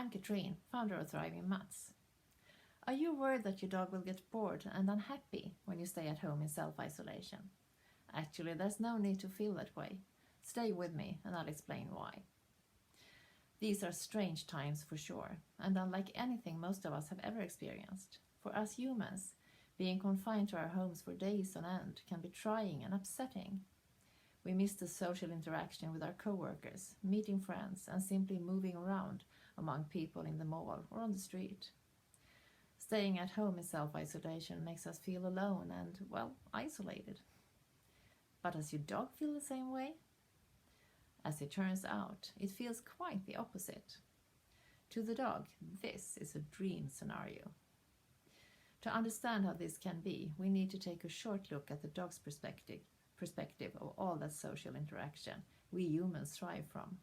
I'm Katrin, founder of Thriving Mutts. Are you worried that your dog will get bored and unhappy when you stay at home in self-isolation? Actually, there's no need to feel that way. Stay with me and I'll explain why. These are strange times for sure, and unlike anything most of us have ever experienced. For us humans, being confined to our homes for days on end can be trying and upsetting. We miss the social interaction with our co-workers, meeting friends, and simply moving around among people in the mall or on the street. Staying at home in self-isolation makes us feel alone and, well, isolated. But does your dog feel the same way? As it turns out, it feels quite the opposite. To the dog, this is a dream scenario. To understand how this can be, we need to take a short look at the dog's perspective of all that social interaction we humans thrive from.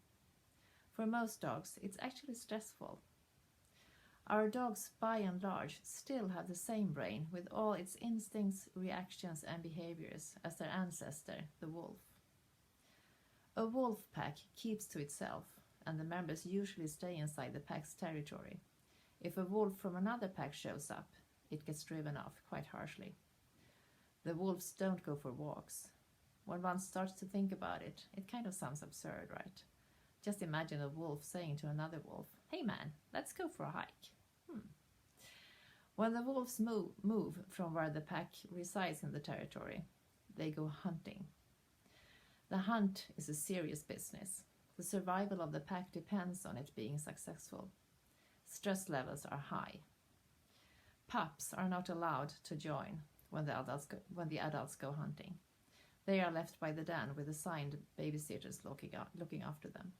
For most dogs, it's actually stressful. Our dogs, by and large, still have the same brain with all its instincts, reactions, and behaviors as their ancestor, the wolf. A wolf pack keeps to itself, and the members usually stay inside the pack's territory. If a wolf from another pack shows up, it gets driven off quite harshly. The wolves don't go for walks. When one starts to think about it, it kind of sounds absurd, right? Just imagine a wolf saying to another wolf, "Hey man, let's go for a hike." When the wolves move from where the pack resides in the territory, they go hunting. The hunt is a serious business. The survival of the pack depends on it being successful. Stress levels are high. Pups are not allowed to join when the adults go hunting. They are left by the den with assigned babysitters looking after them.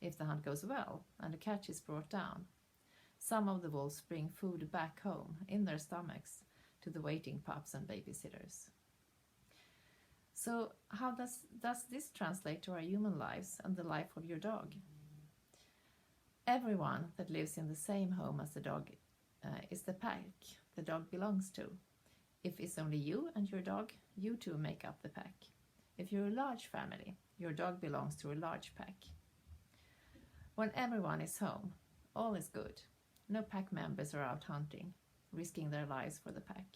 If the hunt goes well and a catch is brought down, some of the wolves bring food back home in their stomachs to the waiting pups and babysitters. So how does this translate to our human lives and the life of your dog? Everyone that lives in the same home as the dog is the pack the dog belongs to. If it's only you and your dog, you two make up the pack. If you're a large family, your dog belongs to a large pack. When everyone is home, all is good. No pack members are out hunting, risking their lives for the pack.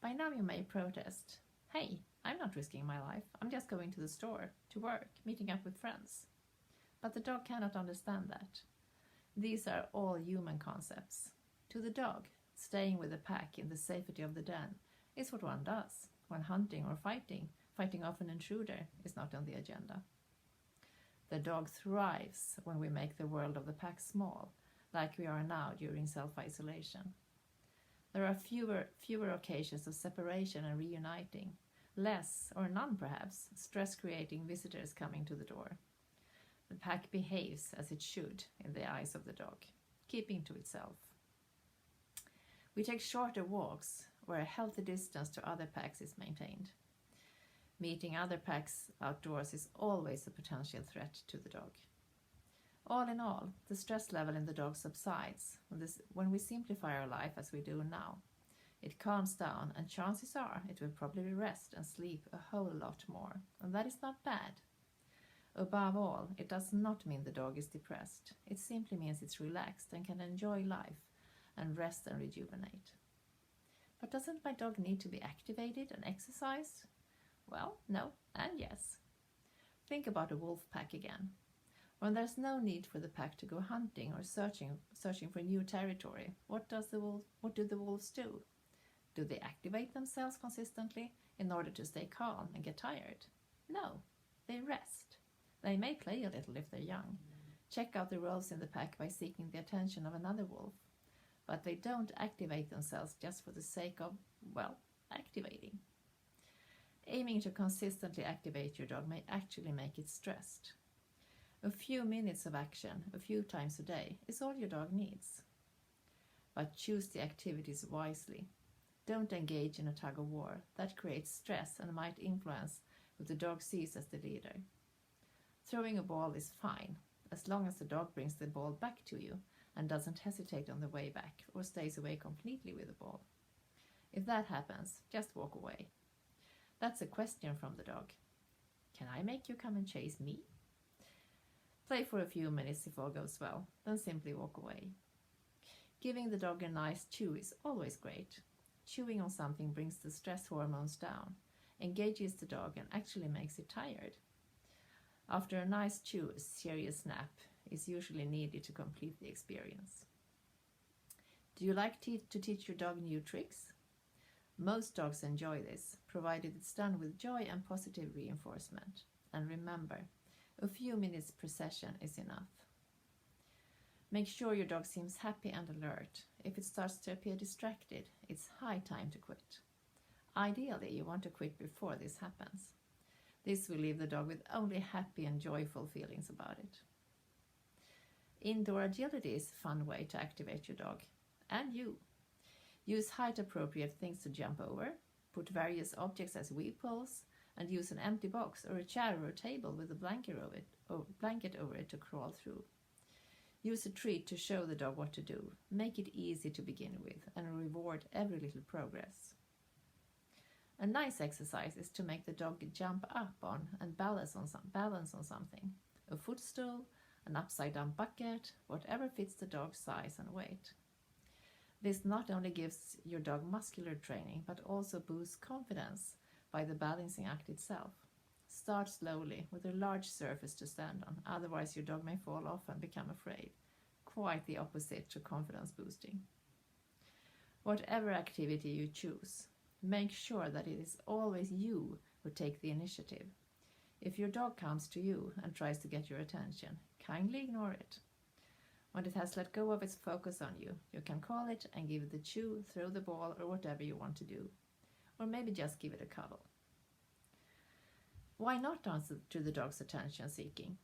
By now you may protest, "Hey, I'm not risking my life. I'm just going to the store, to work, meeting up with friends." But the dog cannot understand that. These are all human concepts. To the dog, staying with the pack in the safety of the den is what one does when hunting or fighting off an intruder is not on the agenda. The dog thrives when we make the world of the pack small, like we are now during self-isolation. There are fewer occasions of separation and reuniting, less or none perhaps, stress-creating visitors coming to the door. The pack behaves as it should in the eyes of the dog, keeping to itself. We take shorter walks where a healthy distance to other packs is maintained. Meeting other packs outdoors is always a potential threat to the dog. All in all, the stress level in the dog subsides when we simplify our life as we do now. It calms down, and chances are it will probably rest and sleep a whole lot more, and that is not bad. Above all, it does not mean the dog is depressed. It simply means it's relaxed and can enjoy life and rest and rejuvenate. But doesn't my dog need to be activated and exercised? Well, no and yes. Think about a wolf pack again. When there's no need for the pack to go hunting or searching for new territory, what do the wolves do? Do they activate themselves consistently in order to stay calm and get tired? No, they rest. They may play a little if they're young, check out the roles in the pack by seeking the attention of another wolf, but they don't activate themselves just for the sake of, well, activating. Aiming to consistently activate your dog may actually make it stressed. A few minutes of action, a few times a day, is all your dog needs. But choose the activities wisely. Don't engage in a tug of war. That creates stress and might influence what the dog sees as the leader. Throwing a ball is fine, as long as the dog brings the ball back to you and doesn't hesitate on the way back or stays away completely with the ball. If that happens, just walk away. That's a question from the dog. Can I make you come and chase me? Play for a few minutes if all goes well, then simply walk away. Giving the dog a nice chew is always great. Chewing on something brings the stress hormones down, engages the dog, and actually makes it tired. After a nice chew, a serious nap is usually needed to complete the experience. Do you like to teach your dog new tricks? Most dogs enjoy this, provided it's done with joy and positive reinforcement. And remember, a few minutes per session is enough. Make sure your dog seems happy and alert. If it starts to appear distracted, it's high time to quit. Ideally, you want to quit before this happens. This will leave the dog with only happy and joyful feelings about it. Indoor agility is a fun way to activate your dog. And you. Use height-appropriate things to jump over, put various objects as wheel poles, and use an empty box or a chair or a table with a blanket over it to crawl through. Use a treat to show the dog what to do. Make it easy to begin with and reward every little progress. A nice exercise is to make the dog jump up on and balance on something. A footstool, an upside-down bucket, whatever fits the dog's size and weight. This not only gives your dog muscular training, but also boosts confidence by the balancing act itself. Start slowly with a large surface to stand on, otherwise your dog may fall off and become afraid. Quite the opposite to confidence boosting. Whatever activity you choose, make sure that it is always you who take the initiative. If your dog comes to you and tries to get your attention, kindly ignore it. When it has let go of its focus on you, you can call it and give it the chew, throw the ball, or whatever you want to do. Or maybe just give it a cuddle. Why not answer to the dog's attention seeking?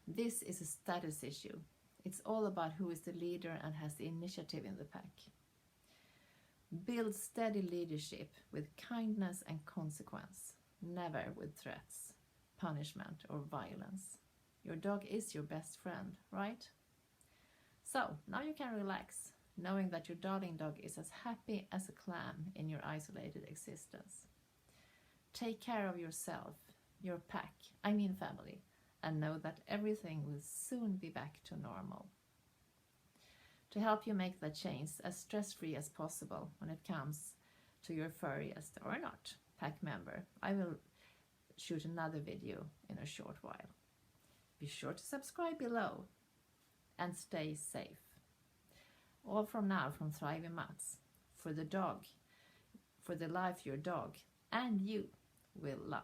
This is a status issue. It's all about who is the leader and has the initiative in the pack. Build steady leadership with kindness and consequence, never with threats, punishment, or violence. Your dog is your best friend, right? So, now you can relax, knowing that your darling dog is as happy as a clam in your isolated existence. Take care of yourself, your pack, family, and know that everything will soon be back to normal. To help you make that change as stress-free as possible when it comes to your furriest or not pack member, I will shoot another video in a short while. Be sure to subscribe below and stay safe. All from now from Thriving Mutts, for the dog, for the life your dog and you will love.